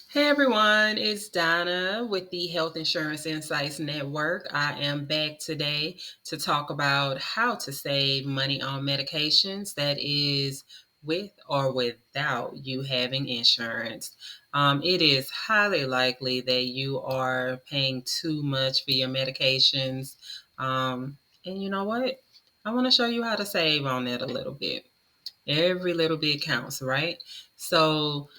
Hey everyone, it's Donna with the Health Insurance Insights Network. I am back today to talk about how to save money on medications, that is, with or without you having insurance. It is highly likely that you are paying too much for your medications. And you know what? I want to show you how to save on that a little bit. Every little bit counts, right? So,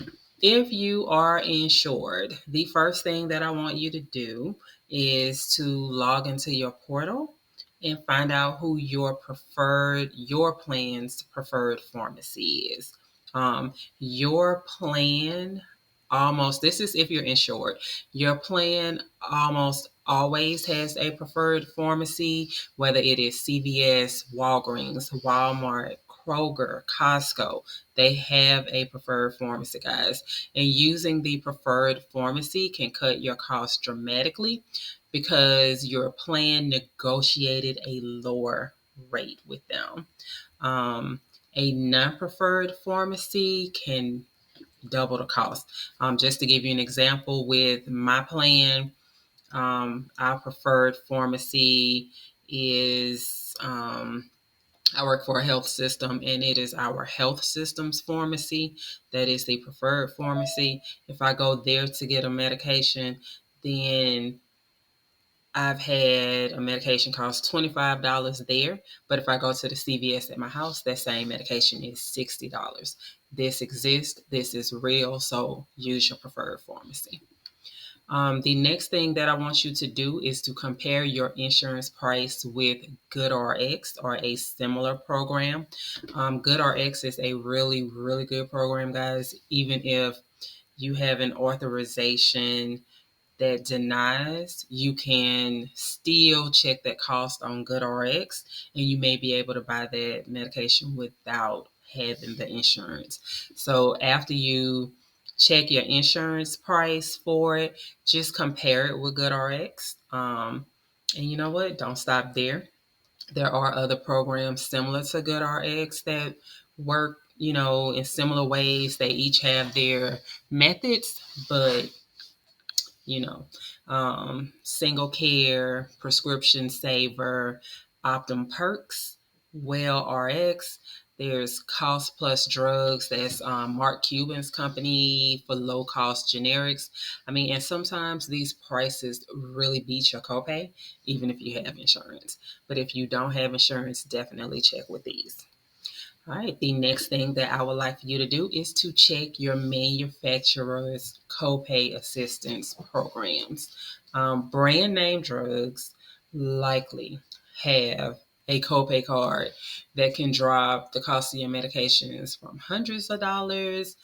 if you are insured, the first thing that I want you to do is to log into your portal and find out who your plan's preferred pharmacy is. Your plan this is if you're insured, your plan almost always has a preferred pharmacy, whether it is CVS, Walgreens, Walmart, Kroger, Costco. They have a preferred pharmacy, guys. And using the preferred pharmacy can cut your costs dramatically because your plan negotiated a lower rate with them. Um, a non preferred pharmacy can double the cost. Just to give you an example, with my plan, our preferred pharmacy is I work for a health system, and it is our health system's pharmacy that is the preferred pharmacy. If I go there to get a medication, then I've had a medication cost $25 there, but if I go to the CVS at my house, that same medication is $60. This exists, this is real, so use your preferred pharmacy. The next thing that I want you to do is to compare your insurance price with GoodRx or a similar program. GoodRx is a really, really good program, guys. Even if you have an authorization that denies, you can still check that cost on GoodRx, and you may be able to buy that medication without having the insurance. So after you check your insurance price for it, just compare it with GoodRx. And you know what? Don't stop there. There are other programs similar to GoodRx that work, in similar ways. They each have their methods, but you know, Single Care, Prescription Saver, Optum Perks, Well RX. There's Cost Plus Drugs. That's Mark Cuban's company for low cost generics. I mean, and sometimes these prices really beat your copay, even if you have insurance. But if you don't have insurance, definitely check with these. All right, the next thing that I would like for you to do is to check your manufacturer's copay assistance programs. Brand name drugs likely have a copay card that can drop the cost of your medications from hundreds of dollars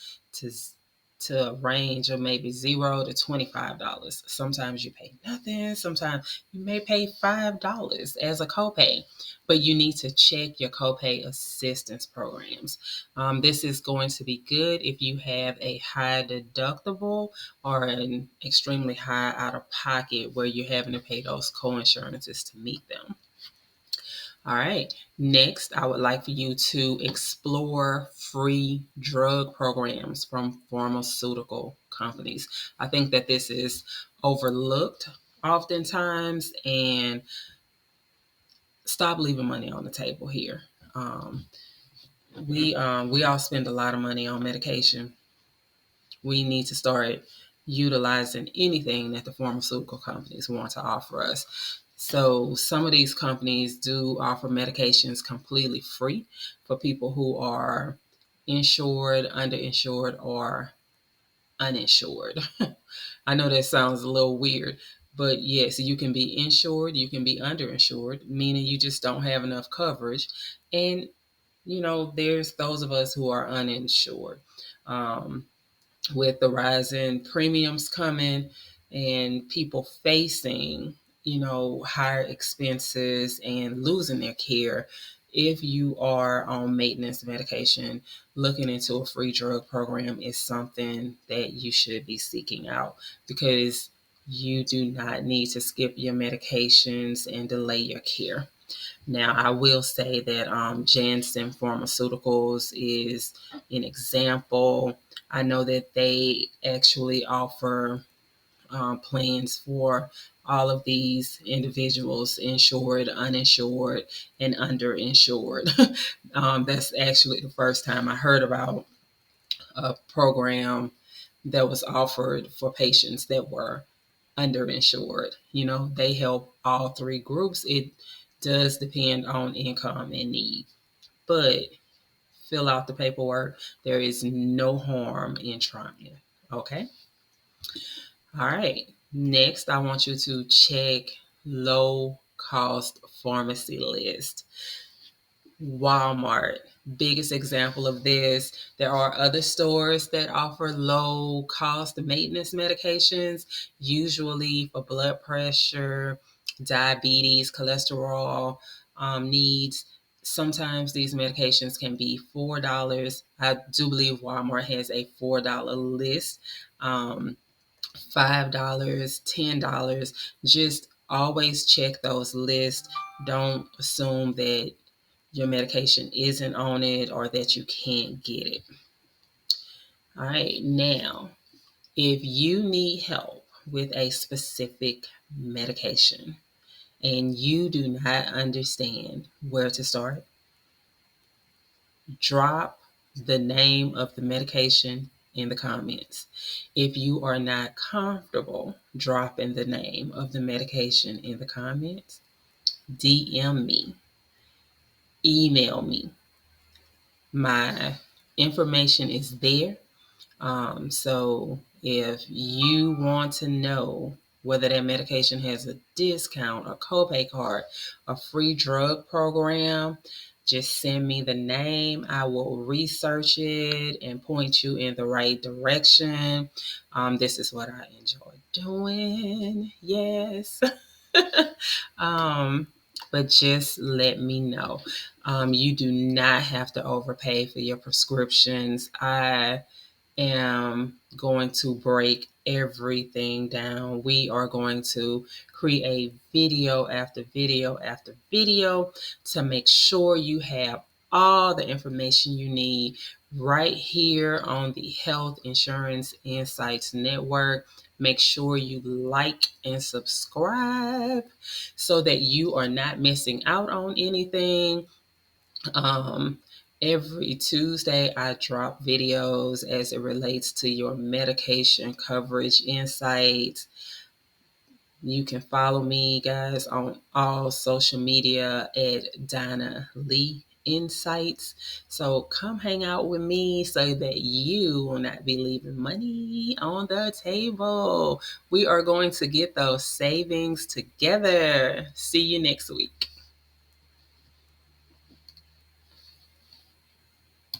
to a range of maybe $0 to $25. Sometimes you pay nothing. Sometimes you may pay $5 as a copay, but you need to check your copay assistance programs. This is going to be good if you have a high deductible or an extremely high out of pocket where you're having to pay those co-insurances to meet them. All right. Next, I would like for you to explore free drug programs from pharmaceutical companies. I think that this is overlooked oftentimes, and stop leaving money on the table here. Um, we all spend a lot of money on medication. We need to start utilizing anything that the pharmaceutical companies want to offer us. So some of these companies do offer medications completely free for people who are insured, underinsured, or uninsured. I know that sounds a little weird, but yes, you can be insured, you can be underinsured, meaning you just don't have enough coverage. And, there's those of us who are uninsured. Um, with the rise in premiums coming and people facing, higher expenses and losing their care, if you are on maintenance medication, looking into a free drug program is something that you should be seeking out because you do not need to skip your medications and delay your care. Now, I will say that Janssen Pharmaceuticals is an example. I know that they actually offer plans for all of these individuals, insured, uninsured, and underinsured. That's actually the first time I heard about a program that was offered for patients that were underinsured. They help all three groups. It does depend on income and need, but fill out the paperwork. There is no harm in trying. Okay. All right. Next, I want you to check low cost pharmacy list. Walmart, biggest example of this. There are other stores that offer low cost maintenance medications, usually for blood pressure, diabetes, cholesterol needs. Sometimes these medications can be $4. I do believe Walmart has a $4 list. $5, $10. Just always check those lists. Don't assume that your medication isn't on it or that you can't get it. All right, now, if you need help with a specific medication and you do not understand where to start, drop the name of the medication in the comments. If you are not comfortable dropping the name of the medication in the comments, DM me, email me. My information is there. So if you want to know whether that medication has a discount, a copay card, a free drug program, just send me the name. I will research it and point you in the right direction. This is what I enjoy doing. Yes. um, but just let me know. You do not have to overpay for your prescriptions. I am going to break everything down. We are going to create video after video after video to make sure you have all the information you need right here on the Health Insurance Insights Network. Make sure you like and subscribe so that you are not missing out on anything. Um, every Tuesday, I drop videos as it relates to your medication coverage insights. You can follow me, guys, on all social media at Donna Lee Insights. So come hang out with me so that you will not be leaving money on the table. We are going to get those savings together. See you next week.